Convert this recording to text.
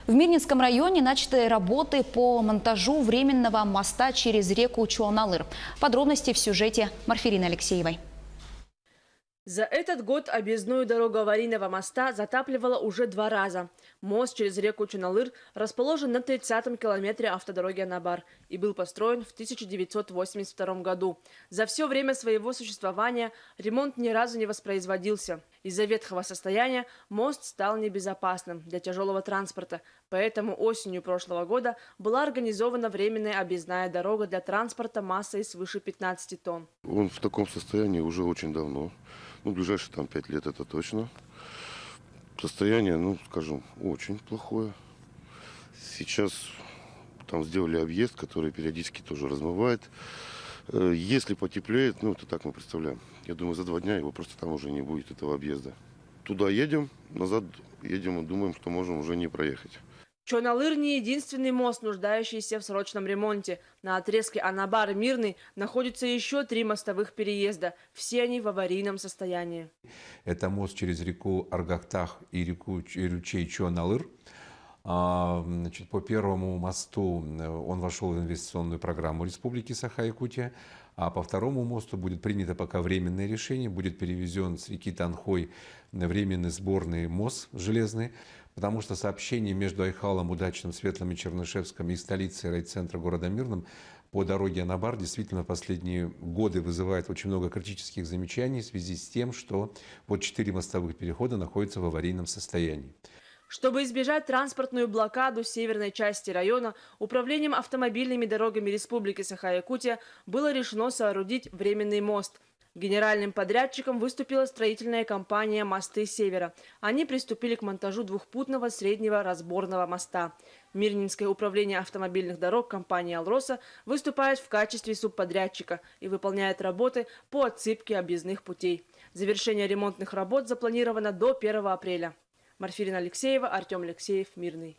В Мирнинском районе начаты работы по монтажу временного моста через реку Чуаналыр. Подробности в сюжете Марфирины Алексеевой. За этот год объездную дорогу аварийного моста затапливало уже 2 раза. Мост через реку Чуаналыр расположен на 30-м километре автодороги Анабар и был построен в 1982 году. За все время своего существования ремонт ни разу не воспроизводился. Из-за ветхого состояния мост стал небезопасным для тяжелого транспорта. Поэтому осенью прошлого года была организована временная объездная дорога для транспорта массой свыше 15 тонн. Он в таком состоянии уже очень давно. Ну, ближайшие 5 лет это точно. Состояние, скажем, очень плохое. Сейчас там сделали объезд, который периодически тоже размывает. Если потеплеет, это так мы представляем. Я думаю, за 2 дня его просто там уже не будет, этого объезда. Туда едем, назад едем и думаем, что можем уже не проехать. Чуаналыр не единственный мост, нуждающийся в срочном ремонте. На отрезке Анабар-Мирный находится еще 3 мостовых переезда. Все они в аварийном состоянии. Это мост через реку Аргахтах и ручей Чуаналыр. По первому мосту он вошел в инвестиционную программу Республики Саха-Якутия, а по второму мосту будет принято пока временное решение, будет перевезен с реки Танхой временный сборный мост железный, потому что сообщение между Айхалом, Удачным, Светлым и Чернышевском и столицей райцентра города Мирным по дороге Анабар действительно в последние годы вызывает очень много критических замечаний в связи с тем, что 4 мостовых перехода находятся в аварийном состоянии. Чтобы избежать транспортную блокаду северной части района, Управлением автомобильными дорогами Республики Саха-Якутия было решено соорудить временный мост. Генеральным подрядчиком выступила строительная компания «Мосты Севера». Они приступили к монтажу двухпутного среднего разборного моста. Мирнинское управление автомобильных дорог компании «Алроса» выступает в качестве субподрядчика и выполняет работы по отсыпке объездных путей. Завершение ремонтных работ запланировано до 1 апреля. Марфирина Алексеева, Артем Алексеев, Мирный.